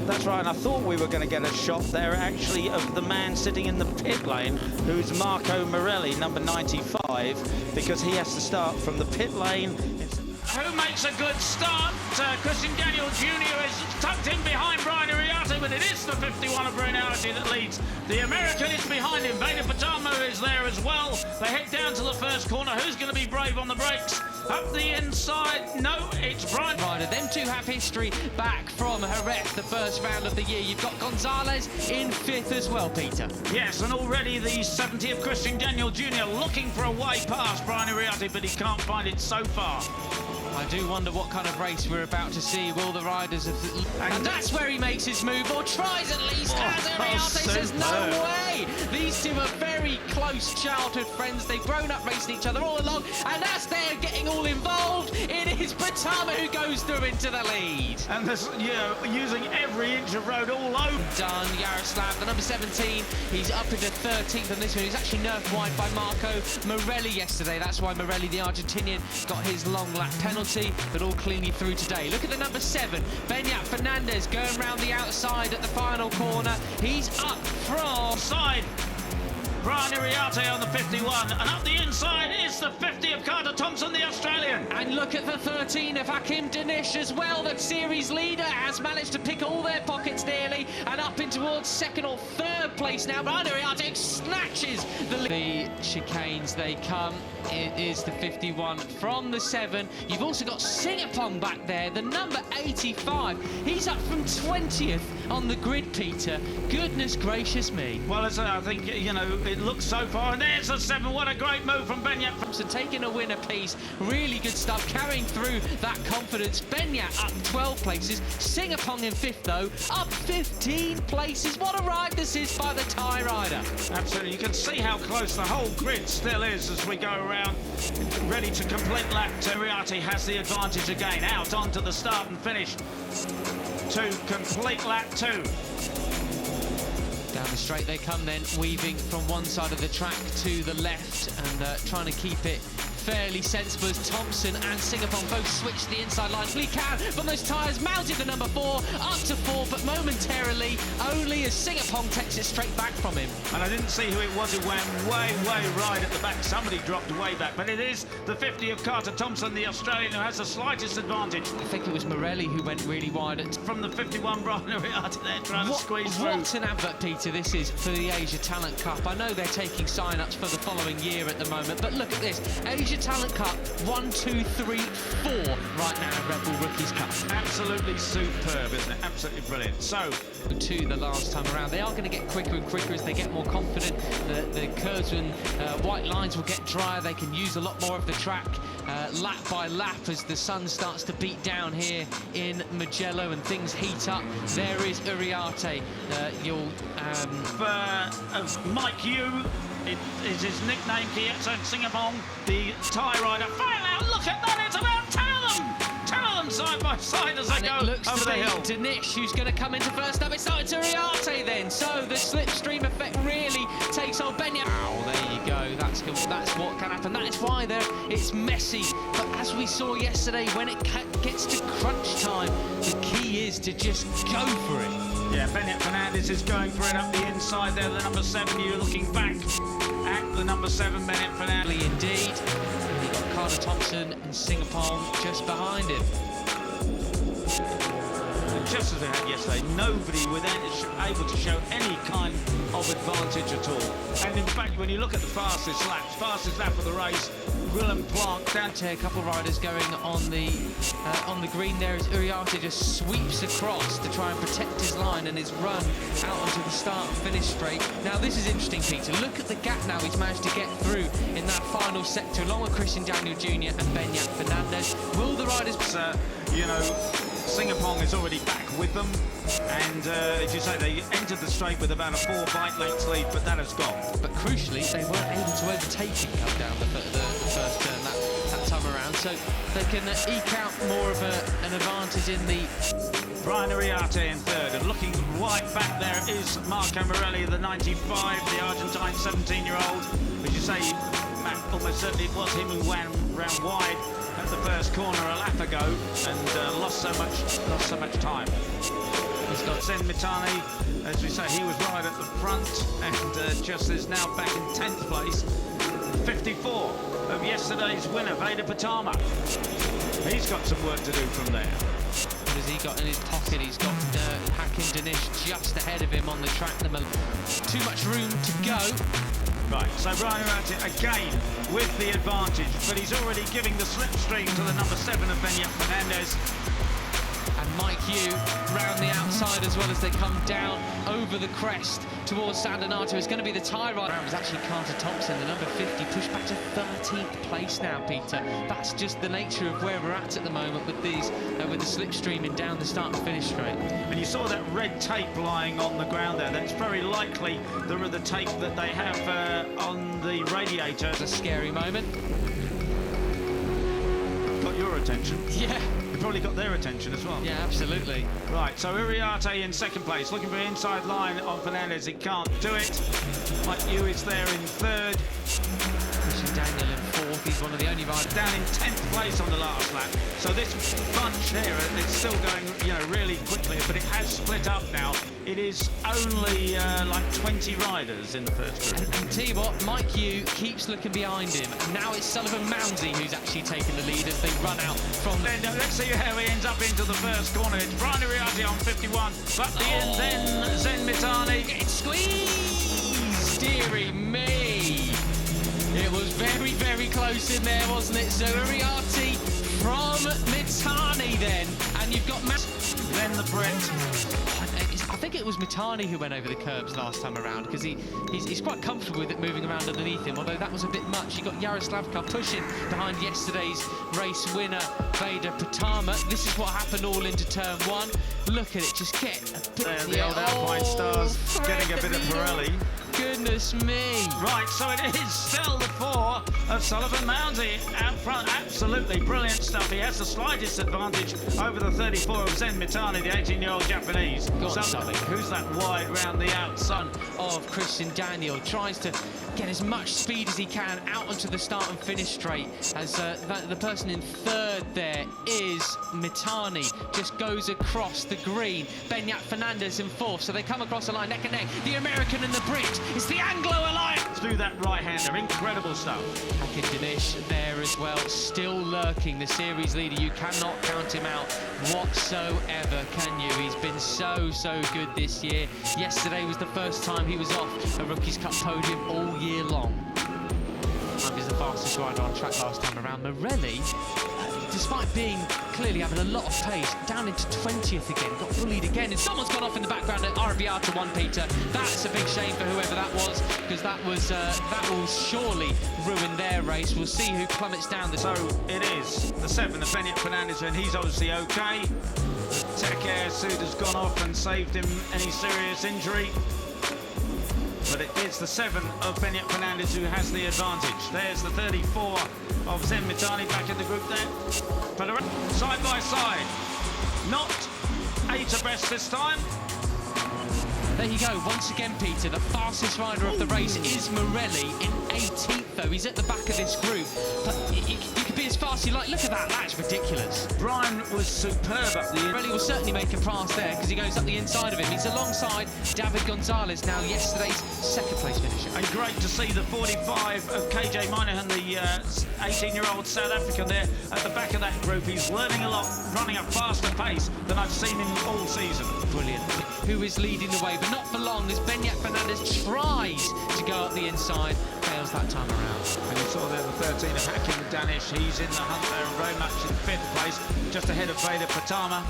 That's right, and I thought we were going to get a shot there actually of the man sitting in the pit lane, who's Marco Morelli, number 95, because he has to start from the pit lane. Who makes a good start? Christian Daniel Jr. is tucked in behind Brian Iriarte, but it is the 51 of Iriarte that leads. The American is behind him. Veda Ega Pratama is there as well. They head down to the first corner. Who's going to be brave on the brakes? Up the inside, no, it's Brian. Them two have history back from Jerez, the first round of the year. You've got Gonzalez in fifth as well, Peter. Yes, and already the 70 of Christian Daniel Jr. looking for a way past Brian Iriarte, but he can't find it so far. I do wonder what kind of race we're about to see. Will the riders of and that's where he makes his move, or tries at least, as Iriarte says, no way! These two are very close childhood friends. They've grown up racing each other all along, and as they're getting all involved, it is Pratama who goes through into the lead. And this, using every inch of road all over. Done, Yaroslav, the number 17, he's up into 13th on this one. He's actually nerfed wide by Marco Morelli yesterday. That's why Morelli, the Argentinian, got his long lap penalty, but all cleanly through today. Look at the number 7, Beñat Fernandez, going round the outside at the final corner. He's up from side. Brian Iriarte on the 51, and up the inside is the 50 of Carter Thompson, the Australian. And look at the 13 of Hakim Danish as well. The series leader has managed to pick all their pockets nearly, and up in towards second or third place now. Brian Iriarte snatches the lead. The chicanes, they come. It is the 51 from the 7. You've also got Singapong back there, the number 85. He's up from 20th on the grid, Peter. Goodness gracious me. Well, as I think, it looks so far, and there's the 7. What a great move from Beñat. Thompson taking a win apiece. Really good stuff, carrying through that confidence. Beñat up 12 places. Singapong in 5th, though, up 15 places. What a ride this is by the Thai rider. Absolutely. You can see how close the whole grid still is as we go around, ready to complete lap. Iriarte has the advantage again, out onto the start and finish to complete lap 2. Down the straight they come then, weaving from one side of the track to the left and trying to keep it fairly sensible as Thompson and Singapore both switch the inside line. We can from those tyres, mounted the number 4, up to 4, but momentarily only as Singapore takes it straight back from him. And I didn't see who it was who went way right at the back. Somebody dropped way back, but it is the 50 of Carter Thompson, the Australian, who has the slightest advantage. I think it was Morelli who went really wide. From the 51, Brian Iriarte there trying to squeeze through. What an advert, Peter, this is for the Asia Talent Cup. I know they're taking sign-ups for the following year at the moment, but look at this. Asia Talent Cup 1, 2, 3, 4 right now, Red Bull Rookies Cup. Absolutely superb, isn't it? Absolutely brilliant. So, to the last time around, they are going to get quicker and quicker as they get more confident. The curves and white lines will get drier. They can use a lot more of the track lap by lap as the sun starts to beat down here in Mugello and things heat up. There is Iriarte. Mike Yu. It is his nickname, Kietso Singapong, the Thai rider. Fire out, look at that, it's about 10 of them side by side as they go over the hill. Danish, who's going to come into first up. It's starting to Iriarte then, so the slipstream effect really takes on Beñat. Oh, there you go, that's what can happen. That is why it's messy, but as we saw yesterday, when it gets to crunch time, the key is to just go for it. Yeah, Beñat Fernandez is going for it up the inside there, the number 7. You're looking back at the number 7, Beñat Fernandez. Indeed. And you've got Carter Thompson and Singapore just behind him. And just as we had yesterday, nobody was able to show any kind of advantage at all. And in fact, when you look at the fastest lap of the race, Willem Planck down to a couple of riders going on the green there as Iriarte just sweeps across to try and protect his line and his run out onto the start and finish straight. Now this is interesting, Peter. Look at the gap now he's managed to get through in that final sector along with Christian Daniel Jr. and Beñat Fernandez. Will the riders... Singapore is already back with them, and as you say, they entered the straight with about a 4 bike length lead, but that has gone. But crucially, they weren't able to overtake him come down the first turn that time around, so they can eke out more of an advantage in the... Brian Ariarte in third, and looking wide back there is Marco Morelli, the 95, the Argentine 17-year-old. As you say, Matt, almost certainly it was him who ran wide at the first corner a lap ago and lost so much time. He's got Zen Mitani, as we say, he was right at the front, and just is now back in 10th place. 54 of yesterday's winner, Veda Pratama. He's got some work to do from there. What has he got in his pocket? He's got Hakim Danish just ahead of him on the track. Too much room to go. Right, so Brian Ariarte again with the advantage, but he's already giving the slipstream to the number 7 of Benyat Fernandez. And Mike Hugh round the outside as well as they come down over the crest towards San Donato. It's going to be the tie ride. It was actually Carter Thompson, the number 50, pushed back to 13th place now, Peter. That's just the nature of where we're at the moment with these, with the slipstreaming down the start and finish straight. And you saw that red tape lying on the ground there. That's very likely the tape that they have on the radiator. It's a scary moment. Got your attention. Yeah. Probably got their attention as well. Yeah, absolutely. Right, so Ariarte in second place, looking for an inside line on Fernandez. He can't do it. Mike Hugh is there in third. Christian Daniel in fourth. He's one of the only riders down in 10th place on the last lap. So this bunch here, it's still going, really quickly, but it has split up now. It is only like 20 riders in the first group. And tell you what, Mike Hugh keeps looking behind him. Now it's Sullivan Mounsey who's actually taking the lead as they run out from... Let's see how he ends up into the first corner. It's Brian Ariarte on 51, but then Zen Mitani. It's squeezed, dearie me. It was very, very close in there, wasn't it? So Ariarte from Mitani then, and you've got then the Brit. I think it was Mitani who went over the curbs last time around because he's quite comfortable with it moving around underneath him, although that was a bit much. You got Yaroslavka pushing behind yesterday's race winner, Veda Pratama. This is what happened all into turn one. Look at it, just get a bit of the old Alpine stars getting a bit of Pirelli. Goodness me. Right, so it is still the 4 of Sullivan Mounsey out front. Absolutely brilliant stuff. He has the slightest advantage over the 34 of Zen Mitani, the 18-year-old Japanese. Who's that wide round the outside of Christian Daniel? Tries to get as much speed as he can out onto the start and finish straight. As the person in third there is Mitani. Just goes across the green. Benyat Fernandez in fourth. So they come across the line neck and neck. The American and the Brit. It's the Anglo Alliance. Through that right-hander. Incredible stuff. Hakim Danish there as well. Still lurking. The series leader. You cannot count him out whatsoever, can you? He's been so good this year. Yesterday was the first time he was off a Rookies Cup podium all year long. He was the fastest rider on track last time around. Morelli, despite being clearly having a lot of pace, down into 20th again, got bullied again, and someone's gone off in the background at Ariarte 1, Peter. That's a big shame for whoever that was, because that will surely ruin their race. We'll see who plummets down this. So it is the 7 of Benyat Fernandez, and he's obviously okay. Tech air suit has gone off and saved him any serious injury. But it is the 7 of Benyat Fernandez who has the advantage. There's the 34 of Zen Mitani back in the group there. But side by side, not 8 abreast this time. There you go, once again, Peter, the fastest rider of the race is Morelli in 18th, though. He's at the back of this group, but you could be as fast as you like. Look at that, that's ridiculous. Brian was superb up the... Morelli will certainly make a pass there, because he goes up the inside of him. He's alongside David Gonzalez, now yesterday's second-place finisher. And great to see the 45 of KJ Moynihan, the 18-year-old South African there at the back of that group. He's learning a lot, running a faster pace than I've seen him all season. Brilliant. Who is leading the way, but not for long as Benyat Fernandez tries to go up the inside, fails that time around. And you saw there the 13 of Hakim Danish. He's in the hunt there and very much in 5th place, just ahead of Veda Pratama.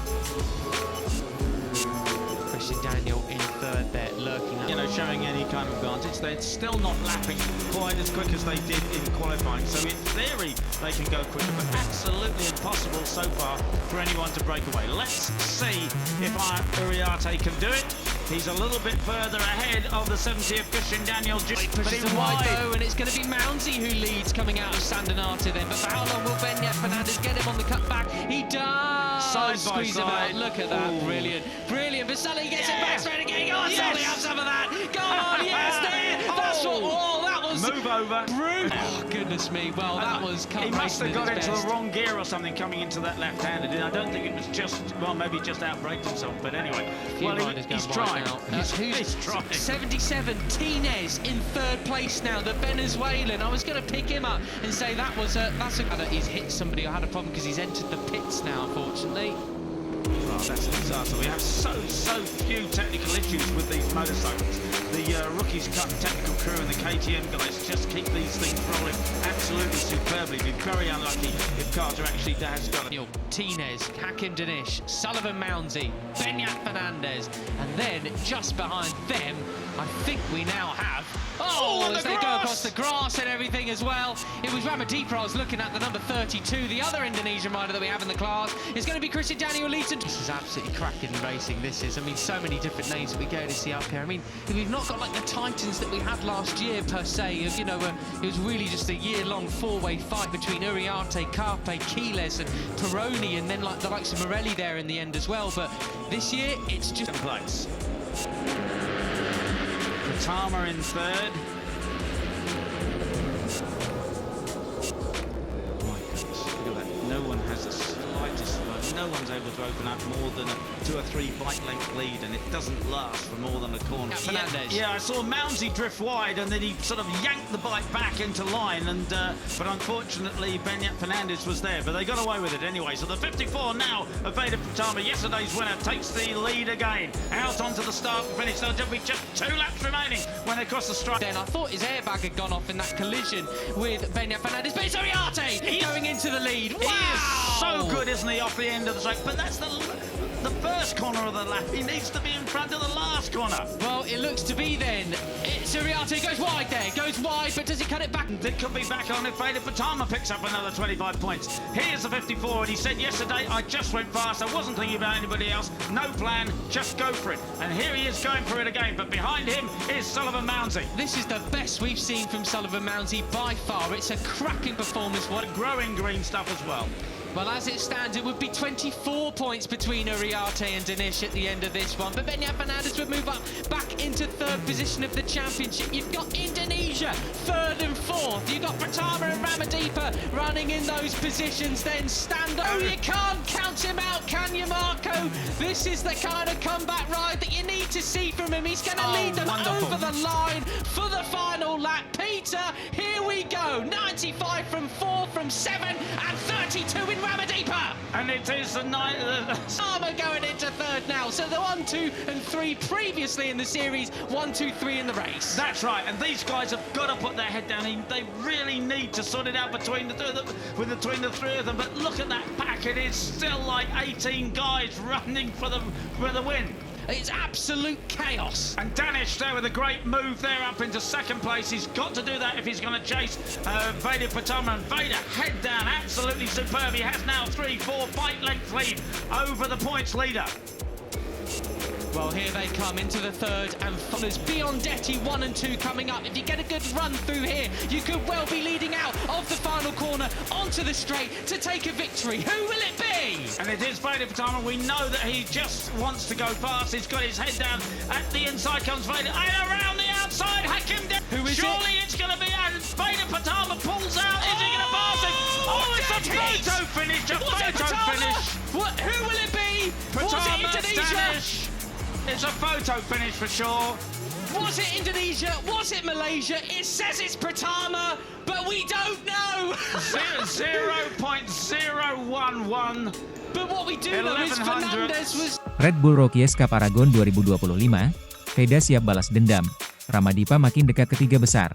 Christian Daniel in third there, lurking up. showing any kind of advantage. They're still not lapping quite as quick as they did in qualifying, so in theory they can go quicker, but absolutely impossible so far for anyone to break away. Let's see if Uriarte can do it. He's a little bit further ahead of the 70th Christian Daniel. But it's wide though, and it's going to be Mounsey who leads coming out of Sandonata then. But for how long will Beñat Fernandez get him on the cutback? He does! Side by squeeze him side. out. Look at that. Ooh. Brilliant. Brilliant. But Sully gets it back straight again. Go on, Yes. Sully, have some of that. Go on, yes, there. That's what. Oh, that was Move over. brutal. Oh, goodness me. Well, that was He must have got at its into best. the wrong gear or something coming into that left-handed. I don't think it was just, well, maybe just outbraked himself, but anyway. Well, he's trying. He's trying. 77, Tinez in third place now, the Venezuelan. I was going to pick him up and say he's hit somebody or had a problem because he's entered the pits now, unfortunately. Oh, that's a disaster. We have so few technical issues with these motorcycles. The rookies cut technical crew and the KTM guys just keep these things rolling absolutely superbly. We'd be very unlucky if Carter actually has got it. Tinez, Hakim Danish, Sullivan Mounsey, Beñat Fernandez, and then just behind them, I think we now have. Oh, as they go across the grass and everything as well. It was Ramadipa I was looking at, the number 32, the other Indonesian rider that we have in the class. It's going to be Christian Daniel Leeton. This is absolutely cracking racing, this is. I mean, so many different names that we go to see up here. I mean, we've not got like the titans that we had last year per se. Of, you know, it was really just a year-long four-way fight between Uriarte, Carpe, Quiles and Peroni, and then like the likes of Morelli there in the end as well. But this year, it's just... place. Pratama in third. My goodness, look at that. No one has the slightest, no one's able to open up more than a 2 or 3 bike length lead, and it doesn't last for more than a corner. Fernandez. Yeah, I saw Mounsey drift wide, and then he sort of yanked the bike back into line, and but unfortunately Beñat Fernandez was there, but they got away with it anyway. So the 54 now of Veda Pratama, yesterday's winner, takes the lead again. Out onto the start and finish. There'll be just 2 laps remaining when they cross the stripe. Then I thought his airbag had gone off in that collision with Beñat Fernandez, but it's Uriarte going into the lead. Wow! He is so good, isn't he, off the end of the track? But that's the first corner of the lap. He needs to be in front of the last corner. Well, it looks to be then. It's Uriarte, goes wide there, goes wide, but does he cut it back? It could be back on if Veda Pratama picks up another 25 points. Here's the 54, and he said yesterday, I just went fast, I wasn't thinking about anybody else, no plan, just go for it. And here he is going for it again, but behind him is Sullivan Mounsey. This is the best we've seen from Sullivan Mounsey by far. It's a cracking performance. What growing green stuff as well. Well, as it stands, it would be 24 points between Uriarte and Danish at the end of this one. But Beñat Fernandez would move up back into third position of the championship. You've got Indonesia, third and fourth. You've got Pratama and Ramadipa running in those positions. Then stand up. Oh, you can't count him out, can you, Marco? This is the kind of comeback ride that you need to see from him. He's going to lead them over the line for the final lap. Peter, here we go. 95 from 4, from 7, and 32 in Ramadipa. And it is the night. Armour going into third now. So the 1, 2, and 3 previously in the series, 1, 2, 3 in the race. That's right, and these guys have got to put their head down. They really need to sort it out between the three of them. But look at that pack. It is still like 18 guys running for the win. It's absolute chaos. And Danish there with a great move there up into second place. He's got to do that if he's going to chase Veda Pratama. And Veda head down, absolutely superb. He has now 3, 4 bike length lead over the points leader. Well, here they come into the third and followers. Biondetti 1 and 2 coming up. If you get a good run through here, you could well be leading out of the final corner onto the straight to take a victory. Who will it be? And it is Veda Pratama. We know that he just wants to go fast. He's got his head down. At the inside comes Veda. And around the outside, Hakim Danish. Who is Surely it's going to be Veda Pratama pulls out. Is he going to pass him? Oh, it's a photo finish. A photo finish. Who will it be? Was it Pratama, Indonesia? Danish. It's a photo finish for sure. Was it Indonesia? Was it Malaysia? It says it's Pratama, but we don't know. 0.011. But what we do know is Fernandez was... Red Bull Rookies Cup Aragon 2025, Veda siap balas dendam, Ramadipa makin dekat ke 3 besar.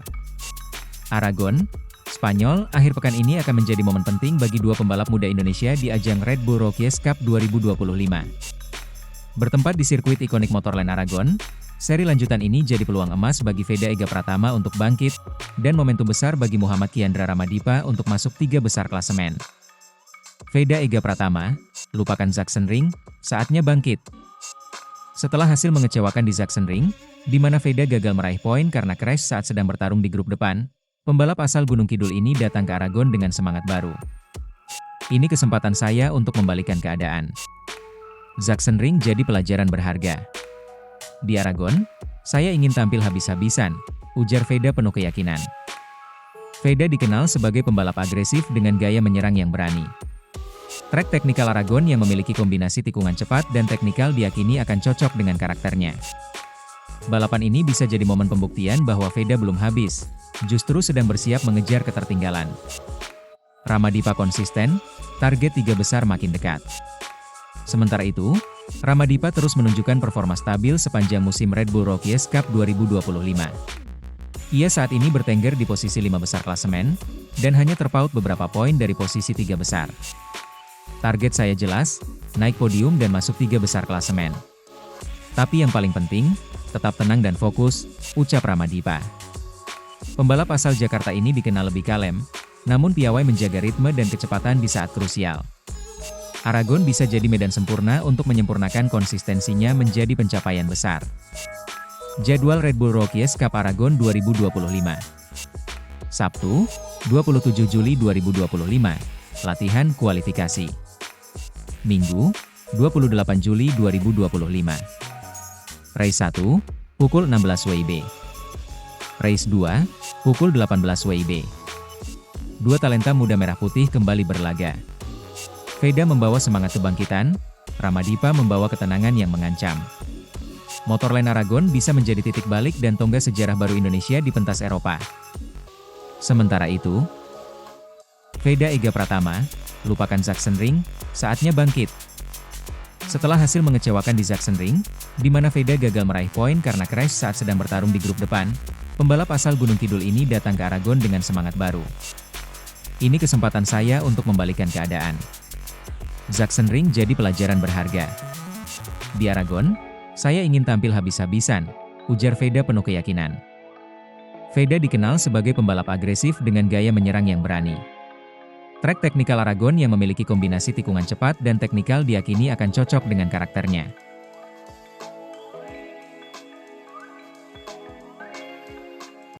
Aragon, Spanyol, akhir pekan ini akan menjadi momen penting bagi 2 pembalap muda Indonesia di ajang Red Bull Rookies Cup 2025. Bertempat di sirkuit ikonik Motorland Aragon, seri lanjutan ini jadi peluang emas bagi Veda Ega Pratama untuk bangkit, dan momentum besar bagi Muhammad Kiandra Ramadipa untuk masuk 3 besar klasemen. Veda Ega Pratama, lupakan Sachsenring, saatnya bangkit. Setelah hasil mengecewakan di Sachsenring, di mana Veda gagal meraih poin karena crash saat sedang bertarung di grup depan, pembalap asal Gunung Kidul ini datang ke Aragon dengan semangat baru. Ini kesempatan saya untuk membalikan keadaan. Sachsenring jadi pelajaran berharga. Di Aragon, saya ingin tampil habis-habisan, ujar Veda penuh keyakinan. Veda dikenal sebagai pembalap agresif dengan gaya menyerang yang berani. Trek teknikal Aragon yang memiliki kombinasi tikungan cepat dan teknikal diyakini akan cocok dengan karakternya. Balapan ini bisa jadi momen pembuktian bahwa Veda belum habis, justru sedang bersiap mengejar ketertinggalan. Ramadipa konsisten, target 3 besar makin dekat. Sementara itu, Ramadipa terus menunjukkan performa stabil sepanjang musim Red Bull Rookies Cup 2025. Ia saat ini bertengger di posisi 5 besar klasemen, dan hanya terpaut beberapa poin dari posisi 3 besar. Target saya jelas, naik podium dan masuk 3 besar klasemen. Tapi yang paling penting, tetap tenang dan fokus, ucap Ramadipa. Pembalap asal Jakarta ini dikenal lebih kalem, namun piawai menjaga ritme dan kecepatan di saat krusial. Aragon bisa jadi medan sempurna untuk menyempurnakan konsistensinya menjadi pencapaian besar. Jadwal Red Bull Rookies Cup Aragon 2025. Sabtu, 27 Juli 2025, latihan kualifikasi. Minggu, 28 Juli 2025. Race 1, pukul 16 WIB. Race 2, pukul 18 WIB. Dua talenta muda merah putih kembali berlaga. Veda membawa semangat kebangkitan, Ramadipa membawa ketenangan yang mengancam. Motorland Aragon bisa menjadi titik balik dan tonggak sejarah baru Indonesia di pentas Eropa. Sementara itu, Veda Ega Pratama, lupakan Sachsenring, saatnya bangkit. Setelah hasil mengecewakan di Sachsenring, di mana Veda gagal meraih poin karena crash saat sedang bertarung di grup depan, pembalap asal Gunung Kidul ini datang ke Aragon dengan semangat baru. Ini kesempatan saya untuk membalikan keadaan. Sachsenring jadi pelajaran berharga. Di Aragon, saya ingin tampil habis-habisan, ujar Veda penuh keyakinan. Veda dikenal sebagai pembalap agresif dengan gaya menyerang yang berani. Trek teknikal Aragon yang memiliki kombinasi tikungan cepat dan teknikal diyakini akan cocok dengan karakternya.